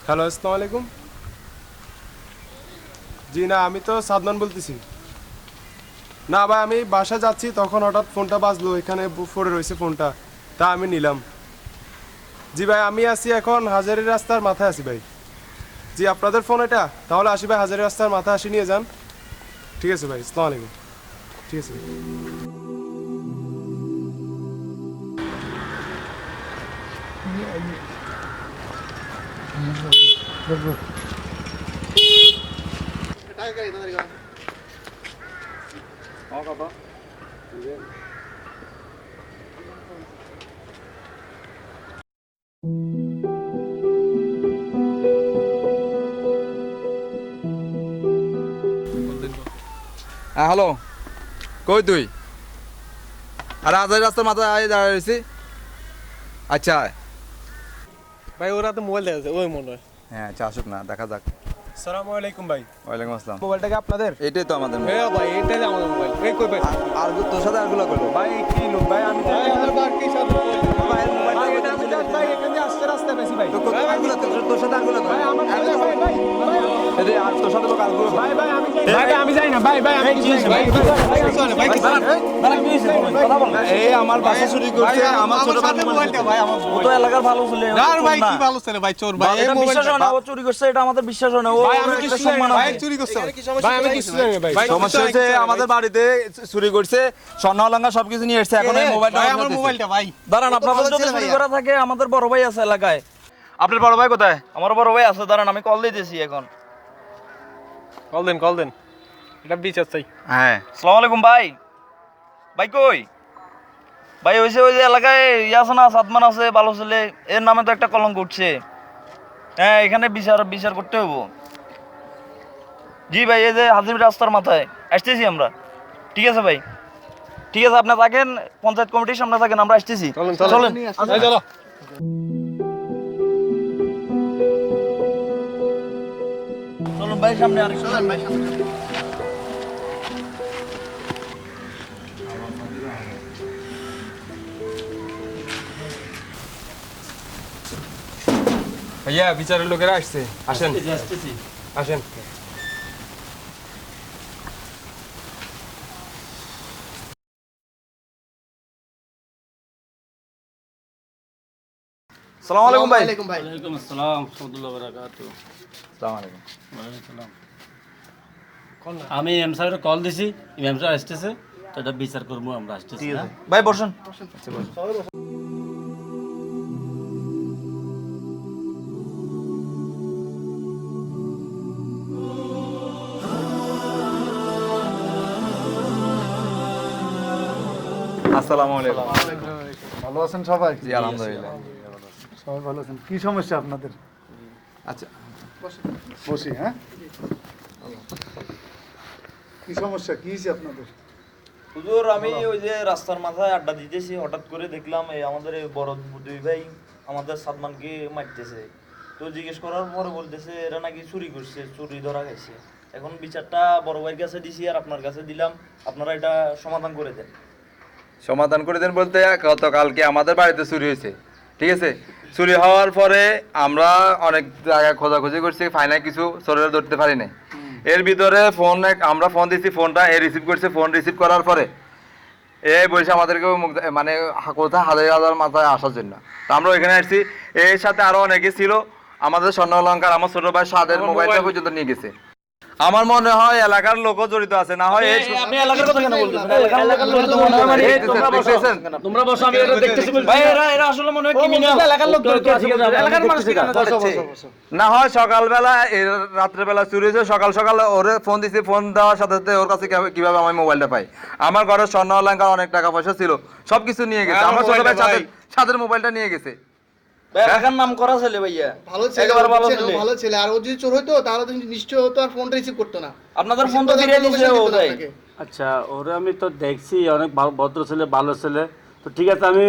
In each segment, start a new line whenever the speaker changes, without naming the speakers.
Hello, আসসালামু আলাইকুম। জি না, আমি তো সাদমান বলতেছি। না ভাই, আমি বাসা যাচ্ছি, তখন হঠাৎ ফোনটা বাজলো, এখানে পড়ে রয়েছে ফোনটা, তা আমি নিলাম। জি ভাই, আমি আছি এখন হাজারি রাস্তার মাথায় আছি ভাই। জি, আপনাদের ফোন এটা? তাহলে আসি ভাই, হাজারি রাস্তার মাথায় আসি, নিয়ে যান। ঠিক আছে ভাই, আসসালামু আলাইকুম। ঠিক আছে ভাই।
হ্যাঁ হ্যালো, কই তুই? আরে আজারি রাস্তার মাথায় আয় দাঁড়িয়ে রয়েছি। আচ্ছা
ভাই ওরা তো মোবাইল দেখাচ্ছে ওই মনে হয়।
হ্যাঁ, আচ্ছা আসুক না, দেখা যাক।
আসসালামু আলাইকুম ভাই।
ওয়ালাইকুম আসসালাম।
মোবাইলটা কি আপনাদের?
এটাই তো আমাদের মোবাইল।
হ্যাঁ ভাই এটাই আমাদের মোবাইল। এই কই ভাই?
আর তোর সাথে আরগুলো করলো
ভাই কি লোক ভাই, আমি তো
ভাই আমার বার কি সাথে মোবাইল?
ভাই, এটা আমি জাস্ট ভাই এখানে আসতে রাস্তায় পেয়েছি ভাই।
তোর সাথে আরগুলো
ভাই আমার ছেলে, ভাই ভাই ভাই
আর তোর সাথে লোক আরগুলো
ভাই ভাই আমি যাই ভাই, আমি যাই না ভাই ভাই, আমি কিছু না ভাই ভাই কিছু না
এই আমার বাসা চুরি করছে, আমার ছোট ভাই
মোবাইলটা ভাই আমার
ও তো এলাকার ভালো ছেলে
না ভাই কি ভালো ছেলে ভাই, চোর ভাই। এই
এটা বিশ্বাস হয় না
মোবাইলটা
ও চুরি করছে, এটা আমাদের বিশ্বাস হয় না। ও
ভাই আমি
একটা
কিছু
সম্মান
ভাই
আছে।
চুরি করছে
ভাই, আমি কিছু জানি না ভাই।
সমস্যা হচ্ছে আমাদের বাড়িতে চুরি করছে, স্বর্ণ অলঙ্কার সবকিছু নিয়ে এসেছে, এখন এই মোবাইলটা
ভাই
আমার
আমার
হাতে
মোবাইলটা ভাই।
দাঁড়ান, আপনাদের যদি চুরি করা থাকে আমাদের বড় ভাই আছে এলাকায়।
আপনার বড় ভাই কোথায়?
আমার বড় ভাই আছে, দাঁড়ান আমি কল দিতেছি এখন।
কল দেন এটা বিচার চাই।
হ্যাঁ
আসসালামু আলাইকুম ভাই। ভাই কই? ভাই হইছে ওই যে এলাকায় আছে না, সাদমান আছে ভালো ছেলে, এর নামে তো একটা কলঙ্ক উঠছে। হ্যাঁ এখানে বিচার করতে হবো। জি ভাই, এই যে হাজির রাস্তার মাথায় আসতেছি আমরা। ঠিক আছে ভাই, ঠিক আছে, আপনি থাকেন পঞ্চায়েত কমিটির সামনে থাকেন, আমরা আসতেছি। চলেন
এই চলো।
চলুন ভাই সামনে আর চলেন ভাই সামনে।
ভাইয়া, বিচারের লোকেরা আসছে, আসেন আসেন।
আসসালামু আলাইকুম ভাই।
ওয়ালাইকুম আসসালাম রাহমাতুল্লাহি ওয়া বারাকাতুহু।
আসসালামু আলাইকুম।
আমি এম স্যারের কল দিছি, ইমাম স্যার আসতেছে, তো এটা বিচার করবো আমরা আসতেছি।
ঠিক
না?
আছে ভাই, বসেন।
আসসালামু আলাইকুম।
ভালো আছেন সবাই?
জি আলহামদুলিল্লাহ।
সবাই ভালো আছেন। কি সমস্যা আপনাদের?
আচ্ছা
বসি, হ্যাঁ? কি সমস্যা, কি হয়েছে আপনাদের?
হুজুর, আমি ওই যে রাস্তার মাথায় আড্ডা দিতেছি, হঠাৎ করে দেখলাম এই আমাদের এই বড় দুই ভাই আমাদের সাদমানকে মারতেছে। তো জিজ্ঞেস করার পরে বলতেছে এরা নাকি চুরি করছে, চুরি ধরা গেছে। এখন বিচারটা বড় ভাইয়ের কাছে দিছি আর আপনার কাছে দিলাম, আপনারা এটা সমাধান করে দেন।
সমাধান করে দেন বলতে, গতকালকে আমাদের বাড়িতে চুরি হয়েছে, ঠিক আছে? চুরি হওয়ার পরে আমরা অনেক জায়গায় খোঁজাখুঁজি করছি, ফাইনাল কিছু চোরেরা ধরতে পারি নাই। এর ভিতরে আমরা ফোন দিচ্ছি, ফোনটা এ রিসিভ করছে। ফোন রিসিভ করার পরে এ বলছে আমাদেরকে মানে কোথায় হাজার মাথায় আসার জন্য। তো আমরা ওইখানে আসছি, এর সাথে আরো অনেকে ছিল। আমাদের স্বর্ণ অলঙ্কার, আমার ছোট ভাই সাদের মোবাইলটা পর্যন্ত নিয়ে গেছে। আমার মনে হয় এলাকার লোকও জড়িত আছে, না হয়
আপনি এলাকার কথা কেন বলতেছেন? এলাকার লোক তো মনে হয় মানে তোমরা বসো।
তোমরা বসো, আমি এটা দেখতেছি।
ভাই এরা আসলে মনে হয় ক্রিমিনাল। এলাকার লোক জড়িত আছে, এলাকার মানুষ কি কেন ধরছে?
না হয় সকালবেলা রাত্রেবেলা চুরি হয়েছে, সকাল সকাল ওরে ফোন দিছি, ফোন দেওয়ার সাথে সাথে ওর কাছে কিভাবে আমি মোবাইলটা পাই। আমার ঘরে স্বর্ণ অলঙ্কার অনেক টাকা পয়সা ছিল, সবকিছু নিয়ে গেছে। আমার ছোট ভাই সাদের মোবাইলটা নিয়ে গেছে।
এলাকার নাম করা ছেলে ভাইয়া,
ভালো ছেলে,
একেবারে ভালো
ছেলে,
ছেলে।
ভালো ছেলে। আর ও যদি চোর হইতো তাহলে তো নিশ্চয় হতো আর ফোনটা রিসিভ করতো না।
আপনাদের ফোন তো ফিরিয়ে দিয়েছে ও ভাই।
আচ্ছা, ওরা আমি তো দেখছি অনেক ভদ্র ছেলে, ভালো ছেলে। তো ঠিক আছে, আমি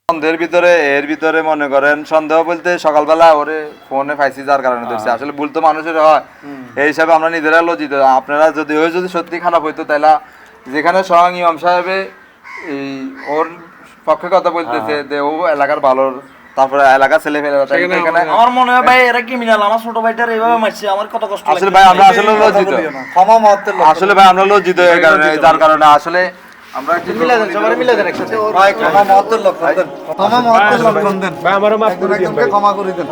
এর ভিতরে মনে করেন সন্দেহ বলতে সকালবেলা ওরে ফোনে পাইছি যার কারণে ধরছে, আসলে ভুল তো মানুষের হয়, এই হিসাবে আমরা নিজেরা লজ্জিত। আপনারা যদি সত্যি খারাপ হইতো তাহলে যেখানে স্বয়ং ইমাম সাহেবে এই ওর পক্ষে কথা বলতেছে যে ও এলাকার ভালো, তারপরে এলাকার ছেলে ফেলে এখানে
আমার মনে হয় ভাই এরা ক্রিমিনাল, আমার ছোট ভাইটার এইভাবে মারছে, আমার কত কষ্ট
আসলে ভাই আমরা আসলে লজ্জিত,
ক্ষমা মহত্বের
আসলে ভাই আমরা লজ্জিত এই কারণে, যার কারণে আসলে আমরা
ভাই ক্ষমা মহত্বের লক্ষণ দেন, ক্ষমা মহত্বের লক্ষণ দেন,
ভাই আমারও মাফ
একজন
করে দিন
একজনকে
ভাই।
ক্ষমা করে দেন।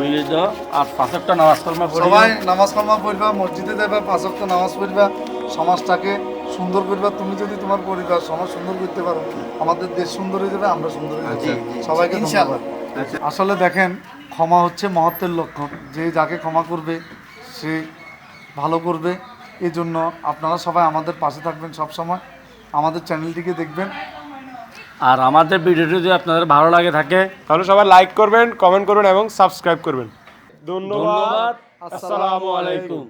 মিলিত আর 5 ওয়াক্ত নামাজ কালামা পড়ি।
সবাই নামাজ কালামা পড়বা, মসজিদে যাবা, 5 ওয়াক্ত নামাজ পড়বা, সমাজটাকে সুন্দর করবা। তুমি যদি তোমার পরিবার সমাজ সুন্দর করতে পারো, আমাদের দেশ সুন্দর হয়ে যাবে, আমরা সুন্দর হয়ে যাবো। সবাইকে ধন্যবাদ। আসলে দেখেন, ক্ষমা হচ্ছে মহত্বের লক্ষণ। যে যাকে ক্ষমা করবে সে ভালো করবে। এই জন্য আপনারা সবাই আমাদের পাশে থাকবেন, সব সময় আমাদের চ্যানেলটিকে দেখবেন।
আর আমাদের ভিডিওটি যদি আপনাদের ভালো লাগে থাকে,
তাহলে সবাই লাইক করবেন, কমেন্ট করবেন এবং সাবস্ক্রাইব করবেন। ধন্যবাদ।
ধন্যবাদ। আসসালামু আলাইকুম।